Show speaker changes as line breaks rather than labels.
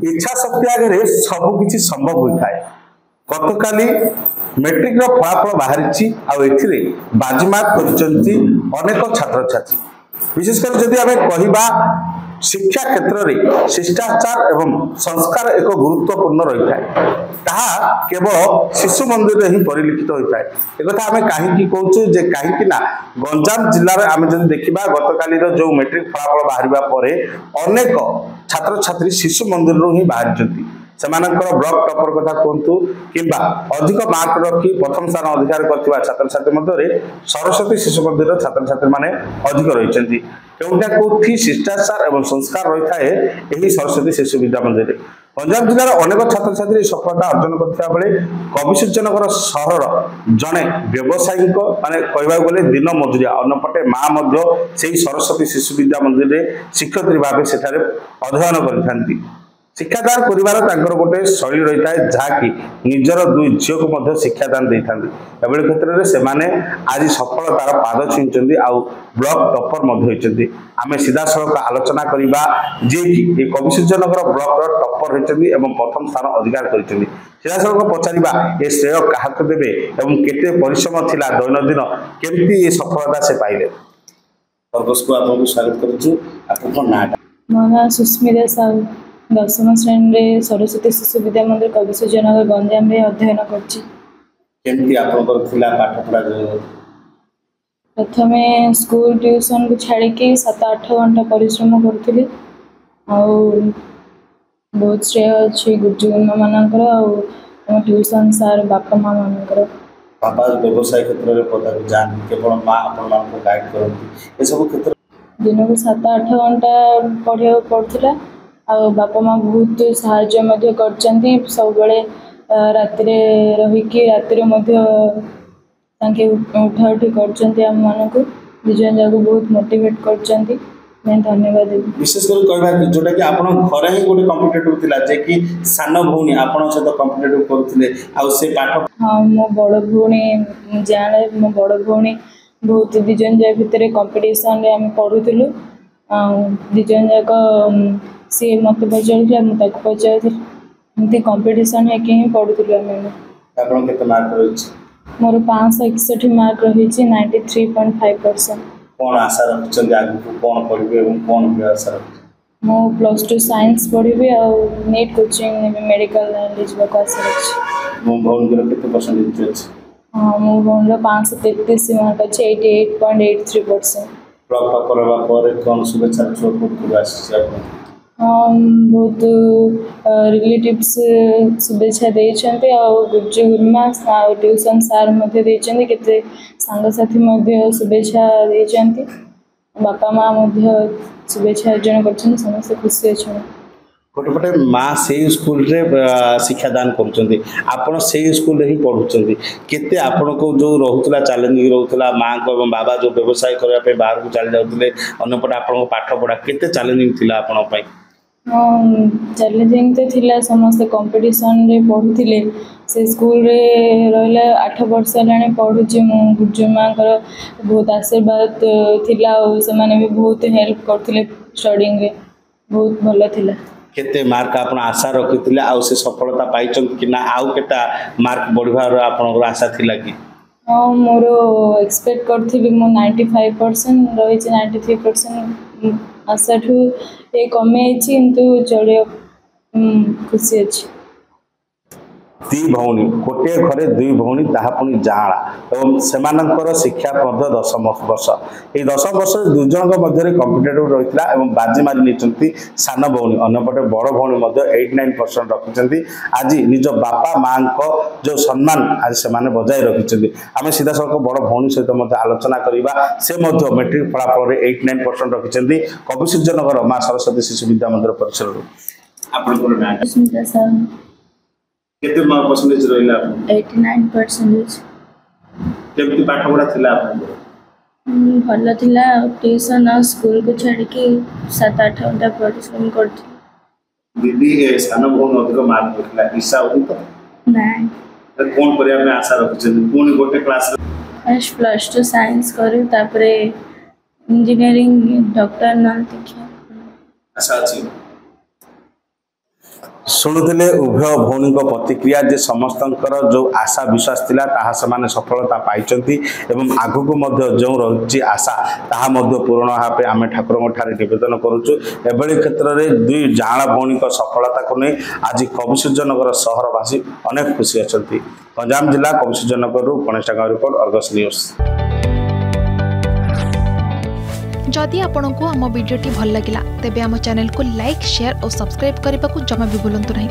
इच्छा शक्ति आगे सबकि संभव होता है। गतकाली मैट्रिक फलाफल बाहरी आउ बाजीमात अनेक छात्र छात्री विशेषकर जदि आम कहवा शिक्षा क्षेत्र में शिष्टाचार एवं संस्कार एक गुरुत्वपूर्ण रही है केवल शिशु मंदिर में ही परिलिखित होता है। एक आम कहीं कहूँ जे कहीं गंजाम जिले में आम जब देखा गतकाली जो मैट्रिक फलाफल बाहर अनेक छात्र छात्री शिशु मंदिर ही बाहरी सेमानंकर ब्लॉक टॉपर कथा कहतु किंबा अधिक मार्क रखी प्रथम स्थान अधिकार करथिबा छात्र छात्री मध्य सरस्वती शिशु मंदिर छात्र छात्री माने अधिक रही केउटा कोठी शिष्टाचार एवं संस्कार रही थाए एही सरस्वती शिशु विद्या मंदिर। गंजाम जिलार अनेक छात्र छात्री सफलता अर्जन करथिबा बेले कविसूर्यनगर सहर जने व्यवसायी माने कहबा गले दिन मजुरिया अन्नपटे मां मध्य सेही सरस्वती शिशु विद्या मंदिर शिक्षयित्री भाबे सेठारे अध्ययन करिथांती। शिक्षादान कर गोटे शैली रही है जहाँकि निजर दुई झील को शिक्षादान दे था क्षेत्र में से आज सफलतार पाद छुई आउ ब्लॉक टॉपर होती आम सीधा सड़क आलोचना करवा जी कि कविसूर्यनगर ब्लॉक टॉपर होती प्रथम स्थान अधिकार कर सीधा सड़क पचारा ये श्रेय क्या देवे और केते परिश्रम थिला दैनंदिन केमती ये सफलता से पाइले। आपको स्वागत
करुँ सुस्मिता साहू 10वीं श्रेणी रे सरस्वती शिशु विद्या मंदिर कविसूर्यनगर गंजाम रे अध्ययन करछि।
केमती आपनकर थिला पाठ पढ़ा
प्रथमे स्कूल ट्यूशन को छाड़ी के 7-8 घंटा परिश्रम करथिली बहुत श्रेय अच्छी गुरुजन मानकर ट्यूशन सार बापा माँ मानकर
बापा व्यवसाय क्षेत्र में पता जान केवल माँ अपन मान को गाइड करती ए सब क्षेत्र
दिन को 7-8 घंटा पढ़िया पड़ता आ बापा माँ बहुत साहाय्य करचंती सब राति रहीकि राति उठा उठी करचंती आम मान को दिजन जाक बहुत मोटिवेट करचंती मैं धन्यवाद देवी।
विशेष कर कहबा कि जोटा कि आपण घरे ही गोटे कॉम्पिटिटिव थिला जे कि सान भौणी आपण सहित कॉम्पिटिटिव करथिले आ से पाठ
हां मो बड़ भौणी जाने मो बड़ भौणी बहुत दिजन जा भितर कंपटीशन रे हम पढुथिलु दिजन जाक सी मत पचार मुझे पचार कंपटीशन है कि पढ़ुलु मोर 561 मार्क रही 93.5%।
कौन आशा रखिछन आगु कौन पढ़बे एवं कौन भी आशा रखिछ
मो +2 साइंस पढ़बे और नीट कोचिंग मेडिकल लाइन जबक आशा रखिछ।
मो भौन केते परसेंटेज अछि?
हां मो भौन 533 मार्क अछि 88.83%।
ब्लॉक टॉपर होबा पर कौन शुभेच्छा छोट आसी आपन
बहुत रिलेटिव्स शुभेच्छा देते गुरुजी गुरुमा ट्यूशन सार केते सांगसाथी शुभेच्छा देते बापा माँ शुभेच्छा अर्जन कर समस्त खुशी अच्छा
गोटे पटे माँ से स्कूल रे शिक्षादान कर स्कूल ही पढ़ुं केते आपण को जो रोला चैलेंजिंग रोला माँ को एवं बाबा जो व्यवसाय करने बाहर को चली जाते अंपटे आप पाठ पढ़ा केते चैलेंजिंग थिला आपण
चैलेंजिंग तो थिला समस्त कंपटीशन रे पढ़ुले से स्कूल रे रहिला 8 वर्ष लाने पढ़ुची मु गुरुजी माँ बहुत आशीर्वाद थिला और से माने भी बहुत हेल्प करथिले स्टडीइंग रे बहुत भलो थिला।
केते मार्क आपण आशा रखिथिले आ से सफलता पाइछन कि ना आउ केता मार्क बढ़िबार आपण आशा थिला कि?
हां मोर एक्सपेक्ट करथिली मु 95% रही 93% आशा ठू ये कमे किंतु चढ़ खुशी अच्छी।
दी भौणी गोटे घरे दुई भौणी ताहा पुणी जाँला एवं सेमानंकर शिक्षा 10 वर्ष ये 10 वर्ष दुई जन मध्य कॉम्पिटिटिव रही है बाजी मारी नहीं सान भौणी अंपटे बड़ भौणी 89% रखिंट आज निज बापा माँ को जो सम्मान आज से बजाय रखिंट आम सीधा सड़क बड़ भौणी सहित आलोचना करवा से मैट्रिक फलाफल 89% रखिंट कविसूर्यनगर माँ सरस्वती शिशु विद्या मंदिर परिसर केते मार्क परसेंटेज रहिला
89%।
केमती पाठ पढ़ा थिला
भल थिला ट्यूशन और स्कूल को छाड़ के 7-8 घंटा परिश्रम करथि।
दीदी ए सान बहुत अधिक मार्क रखला इच्छा होई तो
नहीं
कोन परिया में आशा रखछन कोन गोटे क्लास
फर्स्ट +2 साइंस करू तापरे इंजीनियरिंग डॉक्टर न देखिया
आशा अछि। शुणुले उभय भौणी प्रतिक्रिया जे समस्तंकर जो आशा विश्वास थिला ताहा समान सफलता पाइचंती एवं आगु को जो रही आशा ताहा पूर्ण भाव आम ठाकुर ठारे निवेदन करुचु एभली क्षेत्र में दुई जाँला भौणी सफलता को नहीं आज कविसूर्यनगर सहरवासी अनेक खुशी अच्छा। गंजाम जिला कविसूर्यनगर गणेश टांगा रिपोर्ट अर्गस न्यूज।
जदि आपंक आम भिडी भल लगा तेब आम चैनल को लाइक शेयर और सब्सक्राइब करने को जमा भी भूलु नहीं।